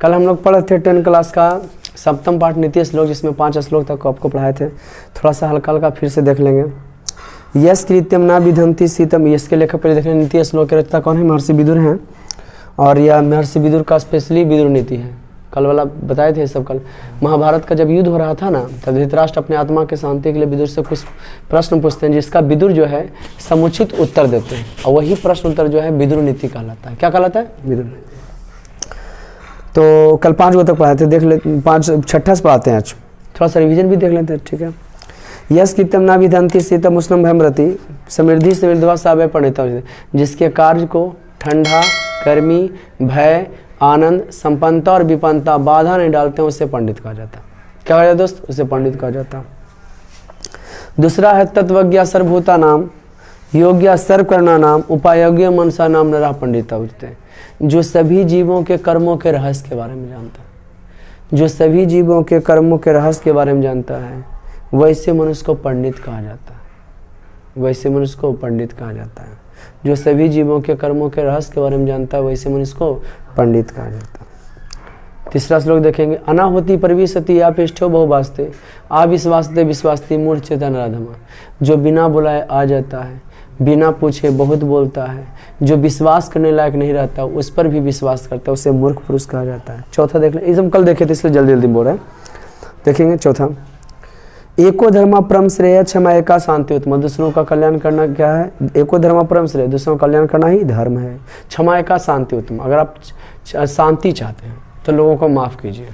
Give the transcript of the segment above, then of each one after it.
कल हम लोग पढ़े थे 10 क्लास का सप्तम पाठ नीति श्लोक, जिसमें 5 श्लोक तक आपको पढ़ाए थे। थोड़ा सा हल्का हल्का फिर से देख लेंगे। यस कृत्यम ना विधंति सीतम, यस के लेखक पहले देख लें। नीति श्लोक के रचयिता कौन है? महर्षि विदुर हैं। और यह महर्षि विदुर का स्पेशली विदुर नीति है। कल वाला बताए थे सब। कल महाभारत का जब युद्ध हो रहा था ना, तब धृतराष्ट्र अपने आत्मा के शांति के लिए विदुर से कुछ प्रश्न पूछते हैं, जिसका विदुर जो है समुचित उत्तर देते हैं, और वही प्रश्न उत्तर जो है विदुर नीति कहलाता है। क्या कहलाता है? विदुर। तो कल 5 तक पढ़ाए थे, देख ले 5 छठा से पढ़ाते हैं आज। थोड़ा सा रिवीजन भी देख लेते हैं, ठीक है। यस कृत्यम ना विधंति सीतम उष्णम भयमरति समृद्धि समृद्धवा सावय पंडिता, जिसके कार्य को ठंडा, गर्मी, भय, आनंद, संपन्नता और विपन्नता बाधा नहीं डालते हैं, उससे पंडित कहा जाता है। क्या कहा जाता है दोस्त? उससे पंडित कहा जाता है। दूसरा है तत्वज्ञ सर्वभूता नाम योग्य सर्वकर्णा नाम उपायोग्य मनसा नाम नरः पंडिता उचते हैं, जो सभी जीवों के कर्मों के रहस्य के बारे में जानता है। जो सभी जीवों के कर्मों के रहस्य के बारे में जानता है, वैसे मनुष्य को पंडित कहा जाता है। वैसे मनुष्य को पंडित कहा जाता है। जो सभी जीवों के कर्मों के रहस्य के बारे में जानता है, वैसे मनुष्य को पंडित कहा जाता है। तीसरा श्लोक देखेंगे। अनाहुति परवीसति या पृष्ठो बहुवास्ते अविश्वासते विश्वासती मूढ़ चेतन राधमा, जो बिना बुलाए आ जाता है, बिना पूछे बहुत बोलता है, जो विश्वास करने लायक नहीं रहता उस पर भी विश्वास करता है, उसे मूर्ख पुरुष कहा जाता है। चौथा देख लें, हम कल देखे थे इसलिए जल्दी जल्दी बोल रहे हैं। देखेंगे चौथा। एको धर्म परम श्रेय क्षमा एका शांति उत्तम, दूसरों का कल्याण करना क्या है? एको धर्म परम श्रेय, दूसरों का कल्याण करना ही धर्म है। क्षमा एका शांति उत्तम, अगर आप शांति चाहते हैं तो लोगों को माफ कीजिए।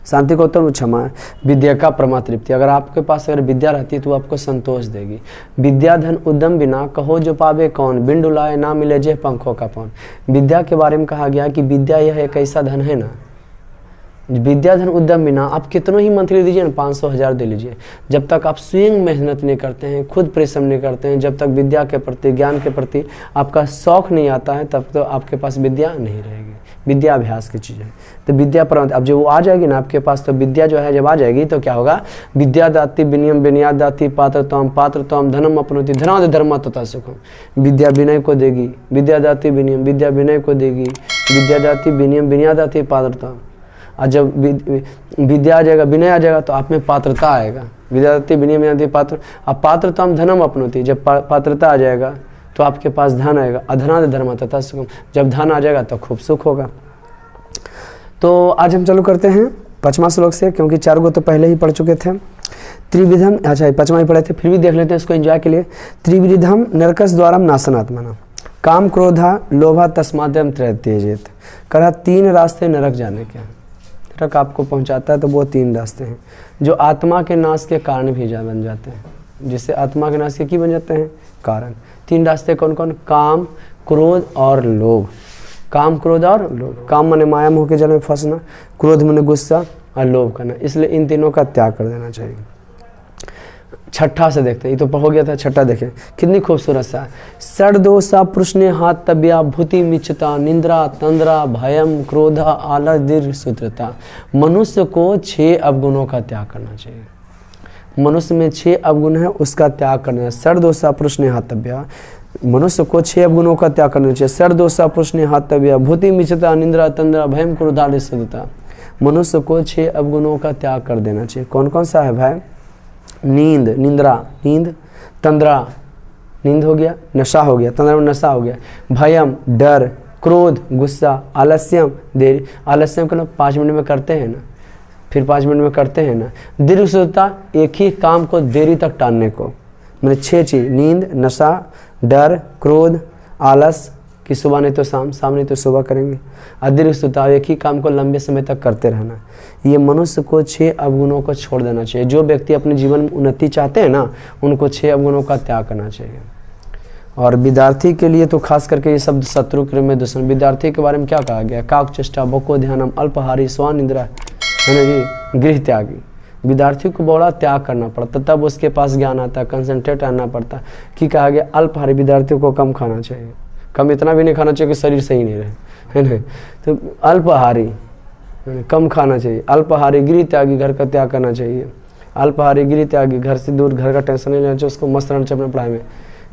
शांति को उत्तम क्षमा है। विद्या का प्रमा तृप्ति, अगर आपके पास अगर विद्या रहती है तो आपको संतोष देगी। विद्या धन उद्यम बिना कहो जो पावे कौन, बिन डुलाए ना मिले जे पंखों का पौन। विद्या के बारे में कहा गया कि विद्या यह एक ऐसा धन है ना, विद्या धन उद्यम बिना आप कितनों ही मंथली दीजिए ना, 500 1000 दे लीजिए, जब तक आप स्वयं मेहनत नहीं करते हैं, खुद परिश्रम नहीं करते हैं, जब तक विद्या के प्रति ज्ञान के प्रति आपका शौक नहीं आता है, तब तो आपके पास विद्या नहीं रहेगी। विद्या अभ्यास की चीज़ है। तो विद्या पर अब जो वो आ जाएगी ना आपके पास, तो विद्या जो है जब आ जाएगी तो क्या होगा? विद्या दाती विनियम विनयाद दाती पात्रत्वम धनम अपनोति धनाद धर्म तथा सुखम। विद्या विनय को देगी, विद्या दाती विनियम, विद्या विनय को देगी, विद्या दाती विनियम विनयाद दाती पात्रत्वम। और जब विद्या आ जाएगा, विनय आ जाएगा, तो आप में पात्रता आएगा। विद्यार्थी विनय में पात्र, अब पात्रता हम धनम अपनोति, जब पात्रता आ जाएगा तो आपके पास धन आएगा। अधनाद धर्म तथा सुखम, जब धन आ जाएगा तो खूब सुख होगा। तो आज हम चालू करते हैं 5वां श्लोक से, क्योंकि 4 तो पहले ही पढ़ चुके थे। त्रिविधम, अच्छा 5वां ही पढ़े थे, फिर भी देख लेते हैं इसको एंजॉय के लिए। त्रिविधम नरकस द्वारम नाशनात्मना काम क्रोधा लोभा तस्माद्यम त्रयत्यजेत। कहा 3 रास्ते नरक जाने के हैं, नरक आपको पहुंचाता है, तो वो 3 रास्ते हैं जो आत्मा के नाश के कारण भी बन जाते हैं, जिससे आत्मा के नाश के की बन जाते हैं? कारण। 3 रास्ते कौन कौन? काम, क्रोध और लोभ। काम, क्रोध और लोभ। काम माने माया मोह के जल में फंसना, क्रोध माने गुस्सा, और लोभ करना। इसलिए इन तीनों का त्याग कर देना चाहिए। छठा से देखते हैं, ये तो हो गया था। छठा देखें कितनी खूबसूरत सा। षड्दोषा प्रश्न हाथ तब्या भूति मिच्छता निंद्रा तंद्रा भयम क्रोधा आलस दीर्घ सूत्रता। मनुष्य को 6 अवगुणों का त्याग करना चाहिए। मनुष्य में 6 अवगुण है, उसका त्याग करना है। षड्दोषा प्रश्न हाथ तब्या, मनुष्य को 6 अवगुणों का त्याग करना चाहिए। षड्दोषा प्रश्न हाथ तब्या भूति मिच्छता निंद्रा तंद्रा भयम क्रोधा आलस सूत्रता। मनुष्य को 6 अवगुणों का त्याग कर देना चाहिए। कौन कौन सा है भाई? नींद, निंद्रा, नींद, तंद्रा, नींद हो गया, नशा हो गया, तंद्रा में नशा हो गया, भयम, डर, क्रोध, गुस्सा, आलस्यम, देरी। आलस्यम को 5 मिनट में करते हैं ना, फिर 5 मिनट में करते हैं ना। दीर्घ सूत्रता, एक ही काम को देरी तक टालने को। मैंने 6 चीज, नींद, नशा, डर, क्रोध, आलस कि सुबह नहीं तो शाम, शाम नहीं तो सुबह करेंगे। दीर्घ सूत्रता, एक ही काम को लंबे समय तक करते रहना। ये मनुष्य को 6 अवगुणों को छोड़ देना चाहिए। जो व्यक्ति अपने जीवन में उन्नति चाहते हैं ना, उनको 6 अवगुणों का त्याग करना चाहिए। और विद्यार्थी के लिए तो खास करके ये शब्द शत्रु के में दुश्मन। विद्यार्थी के बारे में क्या कहा गया? काक चेष्टा, बको ध्यानम, अल्पहारी, स्वानिंद्रा, है ना जी, गृह त्यागी। विद्यार्थी को बड़ा त्याग करना पड़ता, तब उसके पास ज्ञान आता है, कंसंट्रेट रहना पड़ता। कि कहा गया अल्पहारी, विद्यार्थियों को कम खाना चाहिए, कम इतना भी नहीं खाना चाहिए कि शरीर सही नहीं रहे, है ना। तो अल्पहारी, कम खाना चाहिए। अल्पहारी गृह त्यागी, घर का त्याग करना चाहिए। अल्पहारी गृह त्यागी, घर से दूर, घर का टेंशन नहीं लेना चाहिए, उसको मस्त रहना चाहिए अपने पढ़ाई में।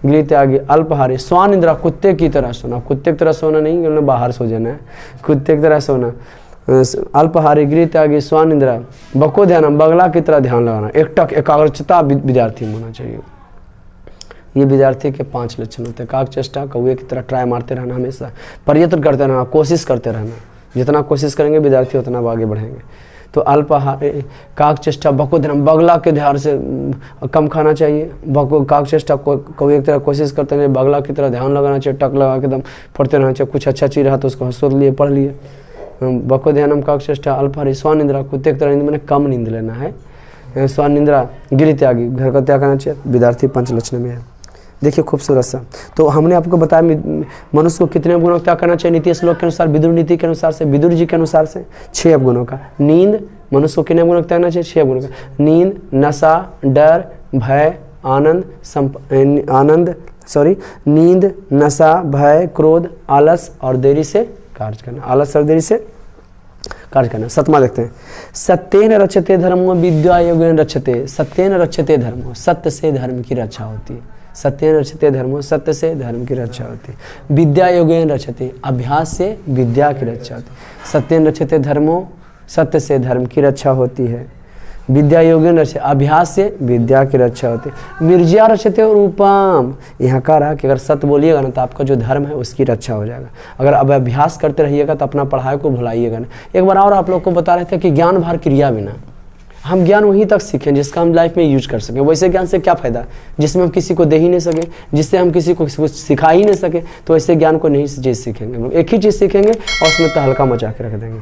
गृह त्यागी, अल्पहारी, स्वानिंद्रा, कुत्ते की तरह सोना। कुत्ते की तरह सोना नहीं, बाहर सो जाना है, कुत्ते की तरह सोना। अल्पहारी, गृह त्यागी, स्वानिंद्रा, बको ध्यानम, बगला की तरह ध्यान लगाना, एकटक एकाग्रचिता विद्यार्थी में होना चाहिए। ये विद्यार्थी के 5 लक्षण होते हैं। काकचेष्टा, कौए की तरह ट्राई मारते रहना, हमेशा प्रयत्न करते रहना, कोशिश करते रहना। जितना कोशिश करेंगे विद्यार्थी उतना आगे बढ़ेंगे। तो अल्पाहार, काकचेष्टा, बको ध्यान, बगला के ध्यान से कम खाना चाहिए। काकचेष्टा, कौए की तरह कोशिश करते हैं, बगला की तरह ध्यान लगाना चाहिए, टक लगा के एकदम पढ़ते रहना चाहिए। कुछ अच्छा चीज़ रहा तो उसको सोच लिए, पढ़ लिए। बको ध्यानम, काकचेष्टा, अल्पहारी, स्वानिंद्रा, कुत्ते की तरह नींद, मैंने कम नींद लेना है। स्वानिंद्रा, गृह त्यागी, घर का त्याग करना चाहिए। विद्यार्थी 5 लक्षण में है। देखिए खूबसूरत सा। तो हमने आपको बताया मनुष्य को कितने अवगुणों का त्याग करना चाहिए नीति श्लोक के अनुसार, विदुर नीति के अनुसार से, विदुर जी के अनुसार से 6 अवगुणों का। नींद, मनुष्य को कितने अवगुणों का त्यागना चाहिए? 6 अवगुणों का। नींद, नशा, डर, भय, नींद, नशा, भय, क्रोध, आलस और देरी से कार्य करना। आलस और देरी से कार्य करना। 7वां देखते हैं। सत्येन रक्षते धर्मो विद्या योगेन रक्षते। सत्येन रक्षते धर्मो, सत्य से धर्म की रक्षा होती है। सत्येन रक्षते धर्मो, सत्य से धर्म की रक्षा होती है। विद्या योगेन रक्षते, अभ्यास से विद्या की रक्षा होती है। सत्येन रक्षते धर्मो, सत्य से धर्म की रक्षा होती है। विद्या योगेन रक्षते, अभ्यास से विद्या की रक्षा होती है। मिर्जा रक्षते रूपम, यहाँ कह रहा कि अगर सत्य बोलिएगा ना तो आपका जो धर्म है उसकी रक्षा हो जाएगा। अगर अब अभ्यास करते रहिएगा तो अपना पढ़ाई को भुलाइएगा ना। एक बार और आप लोग को बता रहे थे कि ज्ञान भार क्रिया बिना, हम ज्ञान वहीं तक सीखें जिसका हम लाइफ में यूज कर सकें। वैसे ज्ञान से क्या फ़ायदा जिसमें हम किसी को दे ही नहीं सके, जिससे हम किसी को कुछ सिखा ही नहीं सके। तो ऐसे ज्ञान को नहीं चीज़ सीखेंगे, हम एक ही चीज़ सीखेंगे और उसमें तहलका मचा के रख देंगे।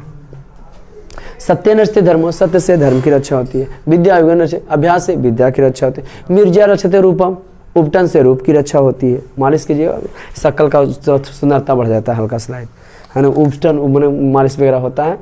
सत्य रचते धर्मो, सत्य से धर्म की रक्षा होती है। विद्या योगेन रक्षते, अभ्यास से विद्या की रक्षा होती है। मिर्जा रक्षते रूपम, उपटन से रूप की रक्षा होती है। मालिश कीजिएगा, शक्ल का सुंदरता बढ़ जाता है, हल्का स्लाइड है ना। उपटन मैंने मालिश वगैरह होता है,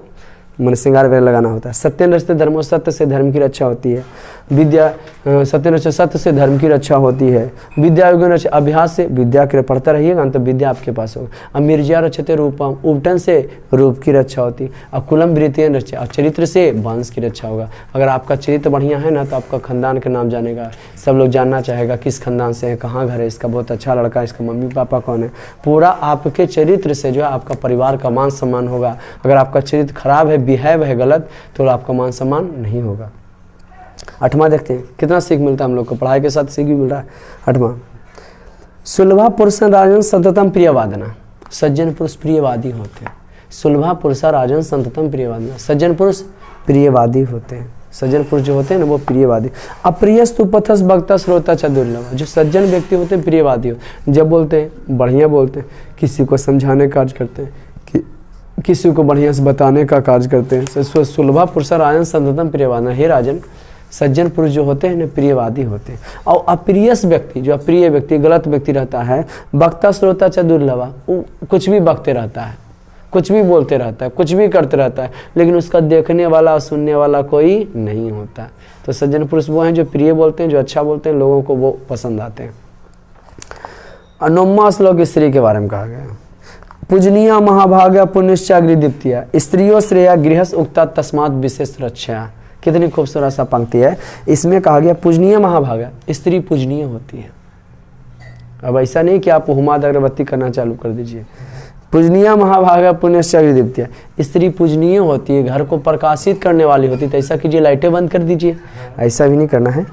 मैंने श्रृंगार वगैरह लगाना होता है। सत्येन रक्षते धर्मो, सत्य से धर्म की रक्षा होती है। विद्या, सत्येन रक्षते, सत्य से धर्म की रक्षा होती है। विद्या योगेन रक्षते, अभ्यास से विद्या के पढ़ता रहिएगा तो विद्या आपके पास होगा। अब मिर्जा रक्षते रूपम, उपटन से रूप की रक्षा होती है। और कुलम वृत्तियन रक्षते, और चरित्र से वंश की रक्षा होगा। अगर आपका चरित्र बढ़िया है ना तो आपका खानदान के नाम जानेगा, सब लोग जानना चाहेगा किस खानदान से है, कहाँ घर है, इसका बहुत अच्छा लड़का है, इसका मम्मी पापा कौन है। पूरा आपके चरित्र से जो है आपका परिवार का मान सम्मान होगा। अगर आपका चरित्र खराब है, बिहेव है गलत, तो आपका मान सम्मान नहीं होगा। 8वां देखते हैं, कितना सीख मिलता है हम लोग को, पढ़ाई के साथ सीख भी मिल रहा है। 8वां, सुलभा पुरुष राजन संततम प्रियवादना। सज्जन पुरुष प्रियवादी होते हैं। सुलभा पुरुष राजन संततम प्रियवादना, सज्जन पुरुष प्रियवादी होते हैं। सज्जन पुरुष जो होते हैं ना वो प्रियवादी। अप्रियस्तु पथस भक्ता श्रोता च दुर्लभ। जो सज्जन व्यक्ति होते हैं प्रियवादी हो, जब बोलते हैं बढ़िया बोलते हैं, किसी को समझाने का कार्य करते हैं, किसी को बढ़िया से बताने का कार्य करते हैं। सुलभा पुरुष राजन संततम प्रियवादना। हे राजन, सज्जन पुरुष जो होते हैं ना प्रियवादी होते हैं। और अप्रियस व्यक्ति, जो अप्रिय व्यक्ति, गलत व्यक्ति रहता है, वक्ता श्रोता च दुर्लभा, कुछ भी बकते रहता है, कुछ भी बोलते रहता है, कुछ भी करते रहता है, लेकिन उसका देखने वाला और सुनने वाला कोई नहीं होता। तो सज्जन पुरुष वो हैं जो प्रिय बोलते हैं, जो अच्छा बोलते हैं, लोगों को वो पसंद आते हैं। 9वां श्लोक स्त्री के बारे में कहा गया। पूजनीया महाभागा पुण्यश्चाग्रि दीप्तिया, स्त्रियों श्रेया गृहस्थ उक्ता तस्मात् विशेष रक्षा। कितनी खूबसूरत सा पंक्ति है। इसमें कहा गया पूजनीय महाभागा, स्त्री पूजनीय होती है। अब ऐसा नहीं कि आप हुमाद अगरबत्ती करना चालू कर दीजिए। पूजनीय महाभागा पुण्यश्चाग्रि दीप्तिया, स्त्री पूजनीय होती है, घर को प्रकाशित करने वाली होती है। तो ऐसा कीजिए लाइटें बंद कर दीजिए, ऐसा भी नहीं करना है।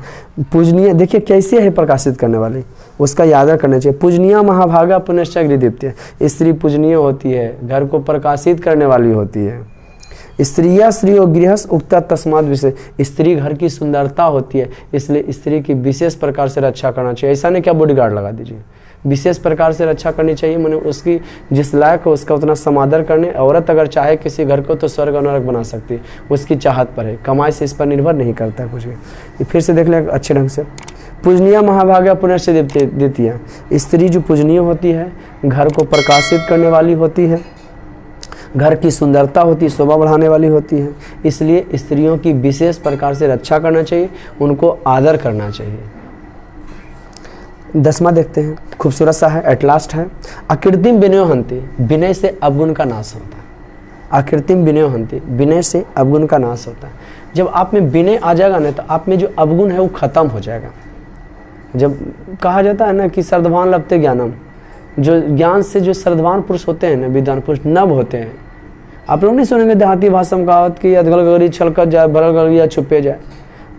पूजनीय देखिए कैसे है प्रकाशित करने वाली, उसका याद करना चाहिए। पूजनीय महाभागा पुण्यश्चाग्रि दीप्तिया, स्त्री पूजनीय होती है, घर को प्रकाशित करने वाली होती है। स्त्रिया स्त्री और गृहस्थ उक्ता तस्मात् विशेष, स्त्री घर की सुंदरता होती है, इसलिए स्त्री की विशेष प्रकार से रक्षा करना चाहिए। ऐसा नहीं क्या बॉडीगार्ड लगा दीजिए, विशेष प्रकार से रक्षा करनी चाहिए। मैंने उसकी जिस लायक हो उसका उतना समादर करने। औरत अगर चाहे किसी घर को तो स्वर्ग और नरक बना सकती है, उसकी चाहत पर है, कमाई से इस पर निर्भर नहीं करता है कुछ भी। फिर से देख लें अच्छे ढंग से। पूजनीय महाभागा पुण्य द्वितीय, स्त्री जो पूजनीय होती है, घर को प्रकाशित करने वाली होती है, घर की सुंदरता होती है, शोभा बढ़ाने वाली होती है। इसलिए स्त्रियों की विशेष प्रकार से रक्षा करना चाहिए, उनको आदर करना चाहिए। 10वां देखते हैं, खूबसूरत सा है, एट लास्ट है। अकीर्तिम विनयो हंति, विनय से अवगुण का नाश होता है। अकीर्तिम विनयो हंति, विनय से अवगुण का नाश होता है। जब आप में विनय आ जाएगा ना तो आप में जो अवगुण है वो खत्म हो जाएगा। जब कहा जाता है ना कि श्रद्धावान लभते ज्ञानम, जो ज्ञान से जो श्रद्धावान पुरुष होते हैं ना, विद्वान पुरुष नभ होते हैं, आप लोग नहीं सुनेंगे देहाती भाषा में कहावत कि अधगल गगरी छलकर जाए, भरल गगरिया छुपे जाए।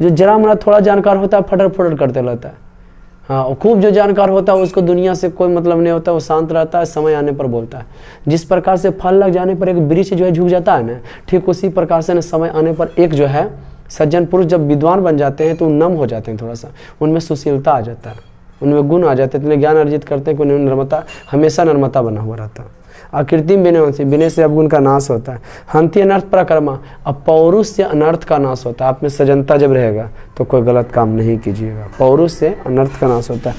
जो जरा मरा थोड़ा जानकार होता है फटर फटर करते रहता है। हाँ, और खूब जो जानकार होता है उसको दुनिया से कोई मतलब नहीं होता, वो शांत रहता है, समय आने पर बोलता है। जिस प्रकार से फल लग जाने पर एक वृक्ष जो है झुक जाता है ना, ठीक उसी प्रकार से समय आने पर एक जो है सज्जन पुरुष जब विद्वान बन जाते हैं तो नम हो जाते हैं, थोड़ा सा उनमें सुशीलता आ जाता है, उनमें गुण आ जाते हैं, इतने ज्ञान अर्जित करते हैं कि उन्हें नर्मता हमेशा नर्मता बना हुआ रहता है। अकृत्रिम विनय, विनय से अवगुण का नाश होता है। हंति अनर्थ पराक्रमा, अब पौरुष से अनर्थ का नाश होता है। आप में सजनता जब रहेगा तो कोई गलत काम नहीं कीजिएगा। पौरुष से अनर्थ का नाश होता है।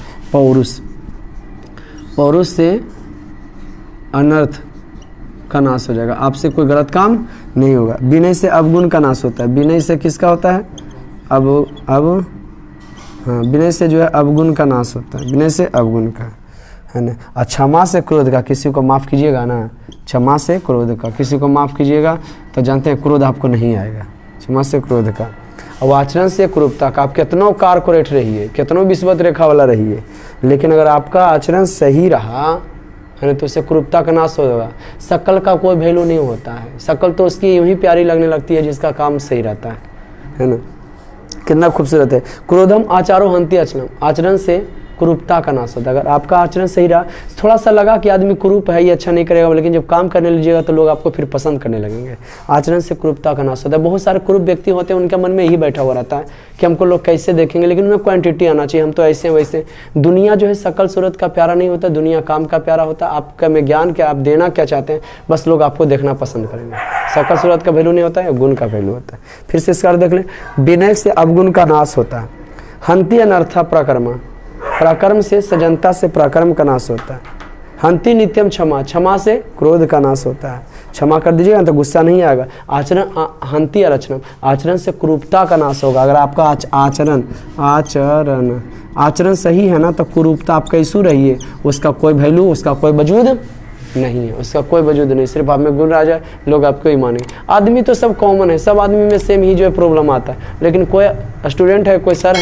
पौरुष से अनर्थ का नाश हो जाएगा, आपसे कोई गलत काम नहीं होगा। विनय से अवगुण का नाश होता है। विनय से किसका होता है? अब हाँ, विनय से जो है अवगुण का नाश होता है, विनय से अवगुण का, है ना। और क्षमा से क्रोध का, किसी को माफ़ कीजिएगा ना, क्षमा से क्रोध का किसी को माफ़ कीजिएगा तो जानते हैं क्रोध आपको नहीं आएगा। क्षमा से क्रोध का। और आचरण से कुरूपता का, आप कितनों कारपोरेट रहिए, कितनों विश्वत रेखा वाला रहिए, लेकिन अगर आपका आचरण सही रहा है ना तो उससे कुरूपता का नाश होगा। शकल का कोई वैल्यू नहीं होता है, शकल तो उसकी यूं ही प्यारी लगने लगती है जिसका काम सही रहता है ना। कितना खूबसूरत है। क्रोधम आचारो हंति अचलम, आचरण से कुरूपता का नाश होता है। अगर आपका आचरण सही रहा, थोड़ा सा लगा कि आदमी कुरूप है, ये अच्छा नहीं करेगा, लेकिन जब काम करने लीजिएगा तो लोग आपको फिर पसंद करने लगेंगे। आचरण से कुरूपता का नाश होता है। बहुत सारे कुरूप व्यक्ति होते हैं, उनके मन में यही बैठा हुआ रहता है कि हमको लोग कैसे देखेंगे, लेकिन उनमें क्वांटिटी आना चाहिए, हम तो ऐसे वैसे। दुनिया जो है शकल सूरत का प्यारा नहीं होता, दुनिया काम का प्यारा होता है। आपका में ज्ञान क्या, आप देना क्या चाहते हैं, बस लोग आपको देखना पसंद करेंगे। शकल सूरत का वैल्यू नहीं होता है, गुण का वैल्यू होता है। फिर से इसका देख लें, विनय से अवगुण का नाश होता है। हंति अनर्था प्रकर्मा, पराक्रम से सजनता से पराक्रम का नाश होता है। हंति नित्यम क्षमा, क्षमा से क्रोध का नाश होता है। क्षमा कर दीजिएगा तो गुस्सा नहीं आएगा। आचरण हंति अरचनम, आचरण से कुरूपता का नाश होगा। अगर आपका आचरण सही है ना तो कुरूपता आप कैसू रहिए, उसका कोई वैल्यू, उसका कोई वजूद नहीं है, उसका कोई वजूद नहीं। सिर्फ आप में गुण आ जाए, लोग आपको ही मानेंगे। आदमी तो सब कॉमन है, सब आदमी में सेम ही जो है प्रॉब्लम आता है, लेकिन कोई स्टूडेंट है, कोई सर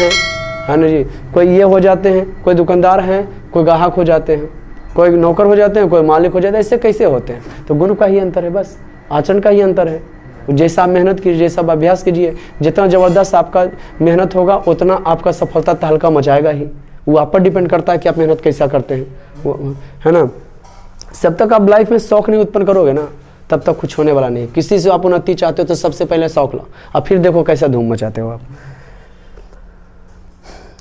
है ना जी, कोई ये हो जाते हैं, कोई दुकानदार हैं, कोई ग्राहक हो जाते हैं, कोई नौकर हो जाते हैं, कोई मालिक हो जाता है। ऐसे कैसे होते हैं? तो गुण का ही अंतर है, बस आचरण का ही अंतर है। जैसा आप मेहनत कीजिए, जैसा आप अभ्यास कीजिए, जितना ज़बरदस्त आपका मेहनत होगा उतना आपका सफलता तहलका मचाएगा ही। वो आप पर डिपेंड करता है कि आप मेहनत कैसा करते हैं, वो है ना। जब तक आप लाइफ में शौक नहीं उत्पन्न करोगे ना, तब तक कुछ होने वाला नहीं। किसी से आप उन्नति चाहते हो तो सबसे पहले शौक लो, अब फिर देखो कैसा धूम मचाते हो आप।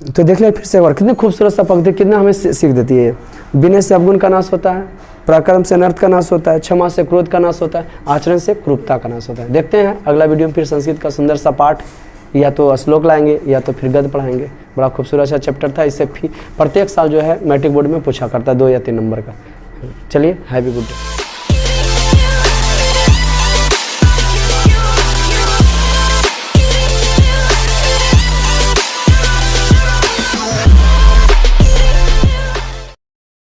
तो देख ले फिर से एक बार, कितनी खूबसूरत सा पंक्ति, कितना हमें सीख देती है। विनय से अवगुण का नाश होता है, पराक्रम से अनर्थ का नाश होता है, क्षमा से क्रोध का नाश होता है, आचरण से क्रूरता का नाश होता है। देखते हैं अगला वीडियो में फिर संस्कृत का सुंदर सा पाठ, या तो श्लोक लाएंगे या तो फिर गद्य पढ़ाएंगे। बड़ा खूबसूरत सा चैप्टर था, इससे प्रत्येक साल जो है मैट्रिक बोर्ड में पूछा करता है 2 या 3 नंबर का। चलिए, हैप्पी गुड डे।